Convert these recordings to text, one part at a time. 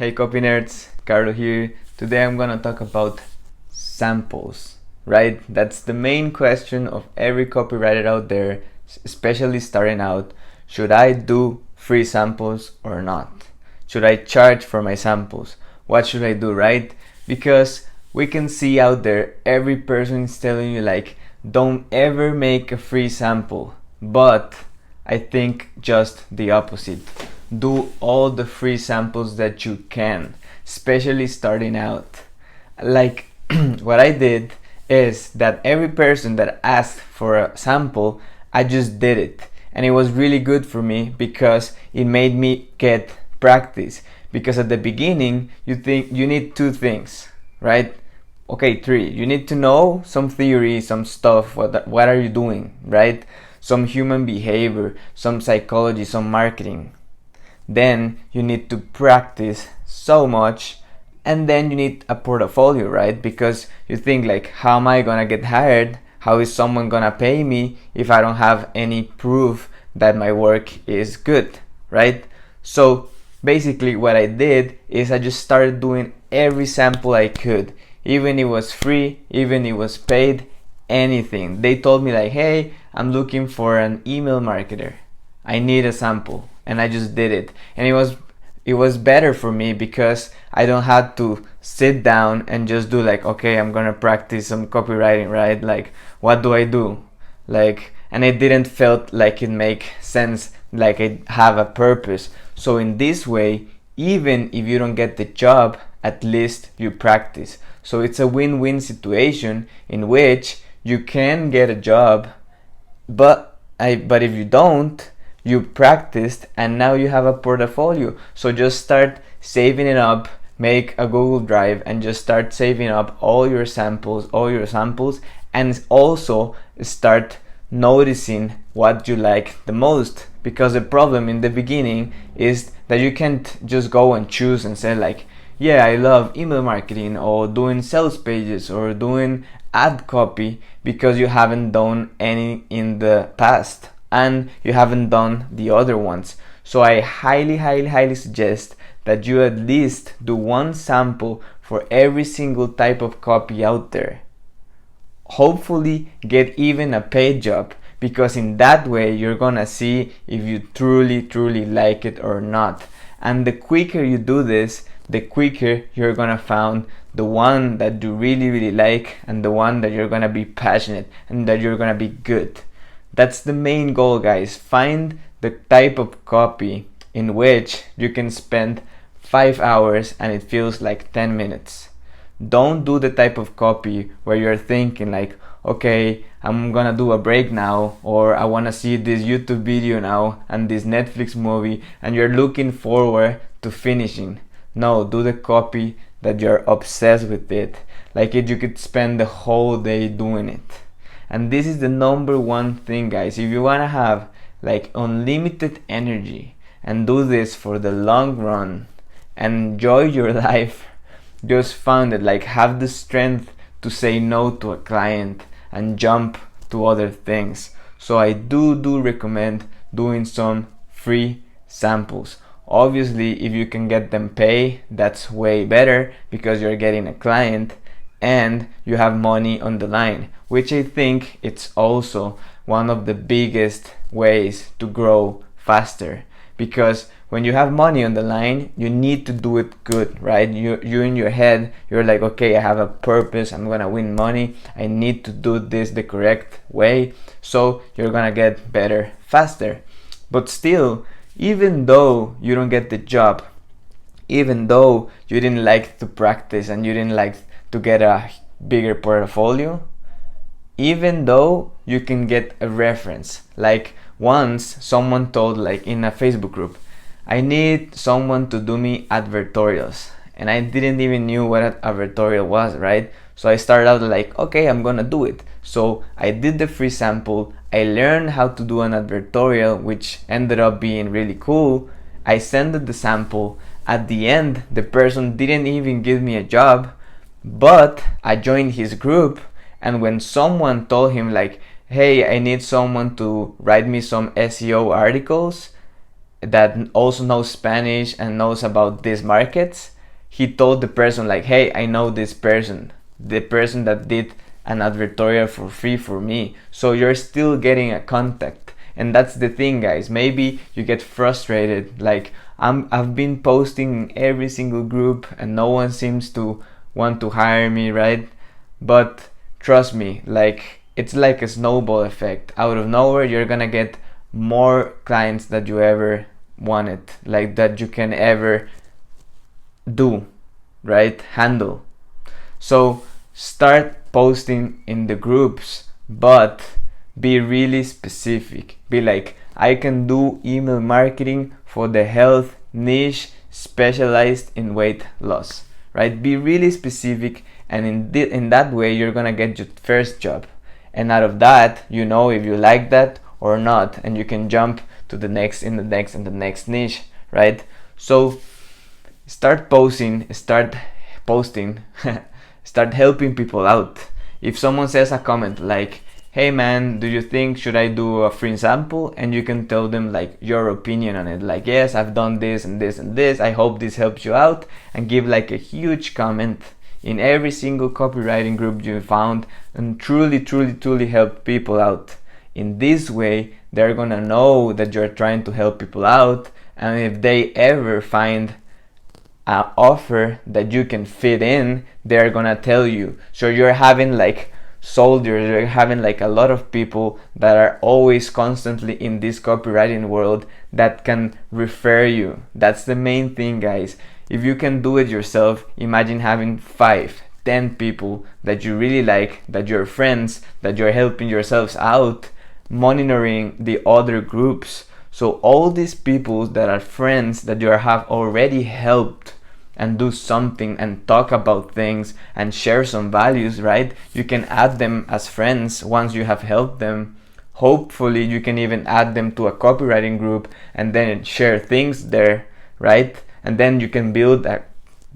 Hey copy nerds, Carlo here. Today I'm gonna talk about samples, right? That's the main question of every copywriter out there, especially starting out. Should I do free samples or not? Should I charge for my samples? What should I do, right? Because we can see out there every person is telling you like, don't ever make a free sample. But I think just the opposite. Do all the free samples that you can, especially starting out. Like what I did is that every person that asked for a sample, I just did it. And it was really good for me because it made me get practice. Because at the beginning, you think you need two things, right? Okay, three. You need to know some theory, some stuff. What are you doing, right? Some human behavior, some psychology, some marketing. Then you need to practice so much, and then you need a portfolio, right? Because you think like, how am I gonna get hired? How is someone gonna pay me if I don't have any proof that my work is good, right? So basically what I did is I just started doing every sample I could, even it was free, even it was paid, anything. They told me like, hey, I'm looking for an email marketer, I need a sample, and I just did it. And it was better for me because I don't have to sit down and just do like, okay, I'm gonna practice some copywriting, right? Like, what do I do? Like, and it didn't felt like it make sense, like it have a purpose. So in this way, even if you don't get the job, at least you practice. So it's a win-win situation in which you can get a job, but if you don't, you practiced and now you have a portfolio. So just start saving it up, make a Google Drive and just start saving up all your samples, and also start noticing what you like the most. Because the problem in the beginning is that you can't just go and choose and say like, yeah, I love email marketing or doing sales pages or doing ad copy, because you haven't done any in the past and you haven't done the other ones. So I highly suggest that you at least do one sample for every single type of copy out there. Hopefully get even a paid job, because in that way you're gonna see if you truly like it or not. And the quicker you do this, the quicker you're gonna find the one that you really like and the one that you're gonna be passionate and that you're gonna be good. That's the main goal, guys. Find the type of copy in which you can spend 5 hours and it feels like 10 minutes. Don't do the type of copy where you're thinking like, okay, I'm gonna do a break now, or I wanna see this YouTube video now and this Netflix movie, and you're looking forward to finishing. No, do the copy that you're obsessed with it. Like you could spend the whole day doing it. And this is the number one thing, guys. If you wanna have like unlimited energy and do this for the long run and enjoy your life, just found it, like have the strength to say no to a client and jump to other things. So I do recommend doing some free samples. Obviously, if you can get them pay, that's way better because you're getting a client and you have money on the line, which I think it's also one of the biggest ways to grow faster. Because when you have money on the line, you need to do it good, right? You in your head, you're like, okay, I have a purpose, I'm gonna win money, I need to do this the correct way, so you're gonna get better faster. But still, even though you don't get the job, even though you didn't like to practice and you didn't like to get a bigger portfolio, even though you can get a reference. Like once someone told, like in a Facebook group, I need someone to do me advertorials, and I didn't even knew what an advertorial was, right? So I started out like, okay, I'm gonna do it. So I did the free sample, I learned how to do an advertorial, which ended up being really cool. I sent the sample. At the end, the person didn't even give me a job, but I joined his group, and when someone told him like, hey, I need someone to write me some SEO articles, that also knows Spanish and knows about these markets, he told the person like, hey, I know this person, the person that did an advertorial for free for me. So you're still getting a contact. And that's the thing, guys. Maybe you get frustrated, like I've been posting every single group and no one seems to want to hire me, right? But trust me, like it's like a snowball effect. Out of nowhere, you're gonna get more clients that you ever wanted, like that you can ever do, right? Handle. So start posting in the groups, but be really specific. Be like, I can do email marketing for the health niche specialized in weight loss, right? Be really specific, and in that way you're gonna get your first job, and out of that you know if you like that or not, and you can jump to the next and the next and the next niche, right? So start posting, start helping people out. If someone says a comment like, hey man, do you think should I do a free sample, and you can tell them like your opinion on it, like, yes, I've done this and this and this, I hope this helps you out, and give like a huge comment in every single copywriting group you found, and truly help people out. In this way they're gonna know that you're trying to help people out, and if they ever find an offer that you can fit in, they're gonna tell you. So you're having like soldiers, you're having like a lot of people that are always constantly in this copywriting world that can refer you. That's the main thing, guys. If you can do it yourself, imagine having 5-10 people that you really like, that you're friends, that you're helping yourselves out, monitoring the other groups. So all these people that are friends that you have already helped and do something and talk about things and share some values, right? You can add them as friends once you have helped them. Hopefully you can even add them to a copywriting group and then share things there, right? And then you can build a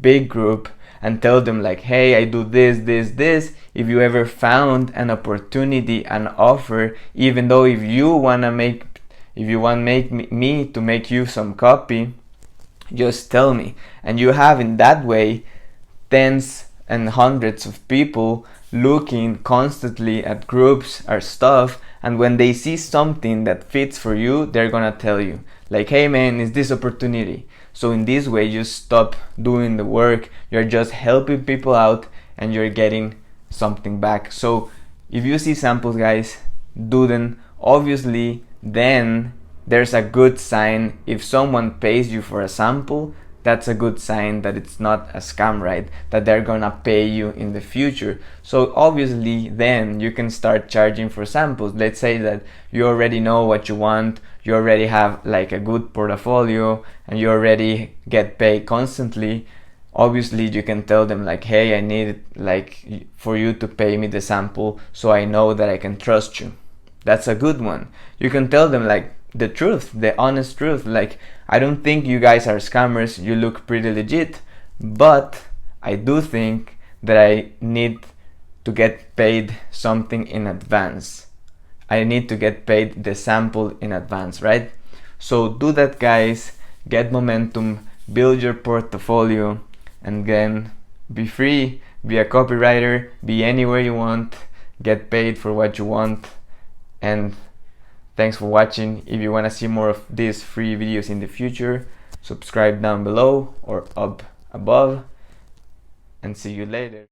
big group and tell them like, hey, I do this. If you ever found an opportunity, an offer, even though if you want me to make you some copy, just tell me. And you have in that way tens and hundreds of people looking constantly at groups or stuff, and when they see something that fits for you, they're gonna tell you like, hey man, is this opportunity? So in this way you stop doing the work, you're just helping people out and you're getting something back. So if you see samples, guys, do them. Obviously then there's a good sign. If someone pays you for a sample, that's a good sign that it's not a scam, right? That they're gonna pay you in the future. So obviously then you can start charging for samples. Let's say that you already know what you want, you already have like a good portfolio, and you already get paid constantly. Obviously you can tell them like, hey, I need like for you to pay me the sample so I know that I can trust you. That's a good one. You can tell them like the truth, the honest truth, like, I don't think you guys are scammers, you look pretty legit, but I do think that I need to get paid something in advance. I need to get paid the sample in advance, right? So do that, guys, get momentum, build your portfolio, and then be free, be a copywriter, be anywhere you want, get paid for what you want. And thanks for watching. If you want to see more of these free videos in the future, subscribe down below or up above, and see you later.